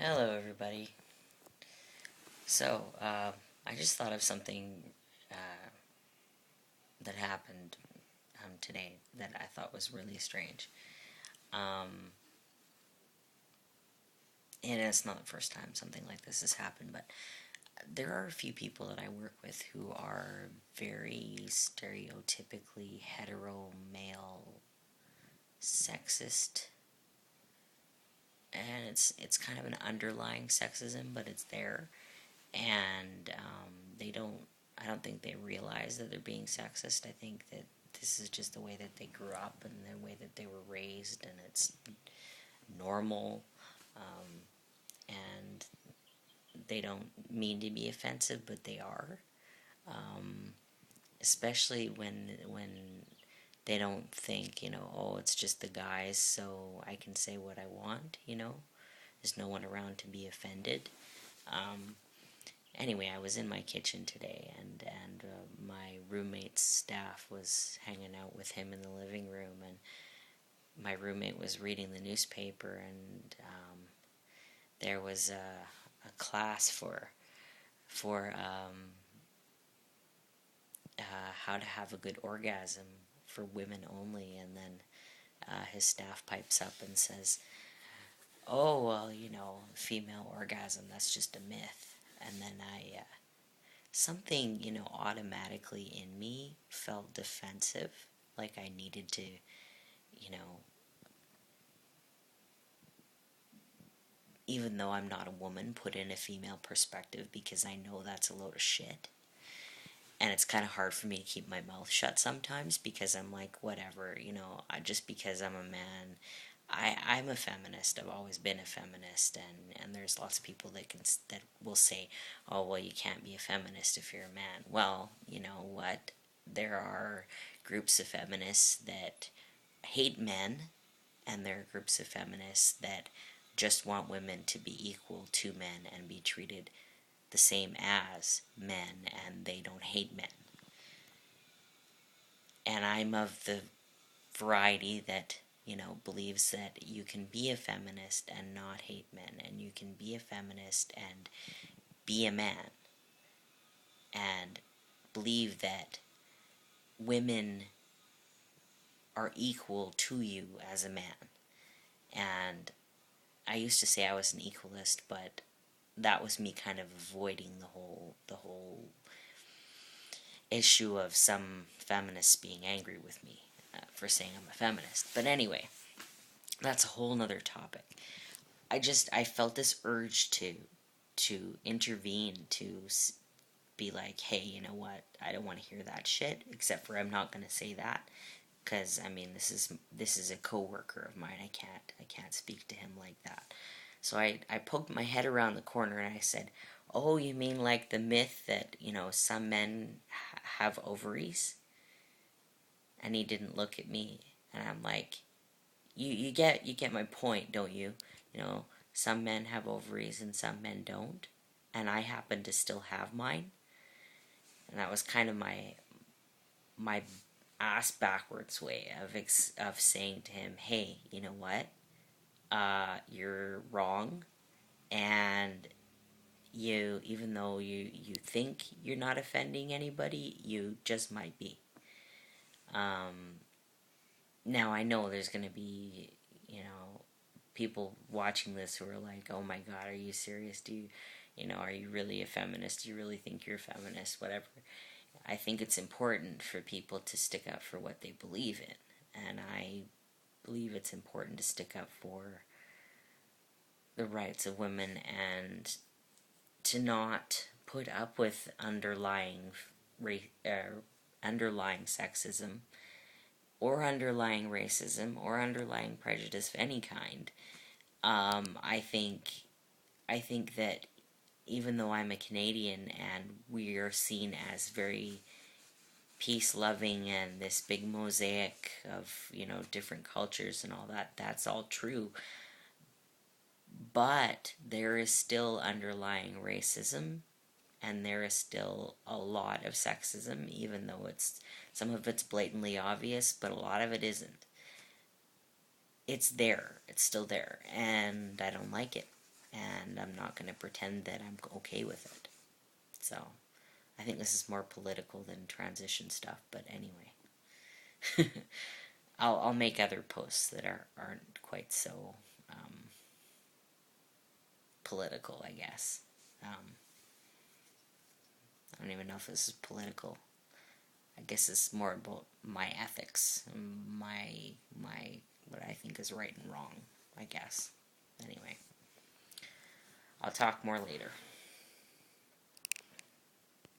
Hello, everybody. I just thought of something uh, that happened today that I thought was really strange. Um, and it's not the first time something like this has happened, but there are a few people that I work with who are very stereotypically hetero male sexist. And it's kind of an underlying sexism, but it's there. And I don't think they realize that they're being sexist. I think that this is just the way that they grew up and the way that they were raised, and it's normal. And they don't mean to be offensive, but they are. Especially when they don't think, oh, it's just the guys, so I can say what I want. There's no one around to be offended. Anyway, I was in my kitchen today, and my roommate's staff was hanging out with him in the living room, and my roommate was reading the newspaper, and there was a class for how to have a good orgasm for women only, and then his staff pipes up and says, "Oh, well, female orgasm, that's just a myth." And then something, automatically in me felt defensive, like I needed to, even though I'm not a woman, put in a female perspective, because I know that's a load of shit. And it's kind of hard for me to keep my mouth shut sometimes, because I'm like, whatever, just because I'm a man. I'm a feminist. I've always been a feminist, and there's lots of people that will say, "Oh, well, you can't be a feminist if you're a man." Well, you know what? There are groups of feminists that hate men, and there are groups of feminists that just want women to be equal to men and be treated the same as men, and they don't hate men. And I'm of the variety that believes that you can be a feminist and not hate men, and you can be a feminist and be a man, and believe that women are equal to you as a man. And I used to say I was an equalist, but that was me kind of avoiding the whole issue of some feminists being angry with me for saying I'm a feminist. But anyway, that's a whole nother topic. I felt this urge to intervene, to be like, hey, you know what? I don't want to hear that shit. Except for I'm not gonna say that, because I mean this is a coworker of mine. I can't speak to him like that. So I poked my head around the corner and I said, "Oh, you mean like the myth that some men have ovaries?" And he didn't look at me, and I'm like, you get my point, don't you? Some men have ovaries and some men don't, and I happen to still have mine. And that was kind of my ass backwards way of saying to him, hey, you know what? You're wrong, and even though you think you're not offending anybody, you just might be. Now I know there's gonna be, people watching this who are like, "Oh my God, are you serious? Are you really a feminist? Do you really think you're a feminist? Whatever." I think it's important for people to stick up for what they believe in, and I believe it's important to stick up for the rights of women and to not put up with underlying sexism or underlying racism or underlying prejudice of any kind. I think that even though I'm a Canadian and we are seen as very peace-loving and this big mosaic of different cultures and all that, that's all true. But there is still underlying racism, and there is still a lot of sexism, even though some of it's blatantly obvious, but a lot of it isn't. It's there. It's still there, and I don't like it. and I'm not going to pretend that I'm okay with it. So, I think this is more political than transition stuff, but anyway. I'll make other posts that aren't quite so political, I guess. I don't even know if this is political. I guess it's more about my ethics, my what I think is right and wrong, I guess. Anyway, I'll talk more later.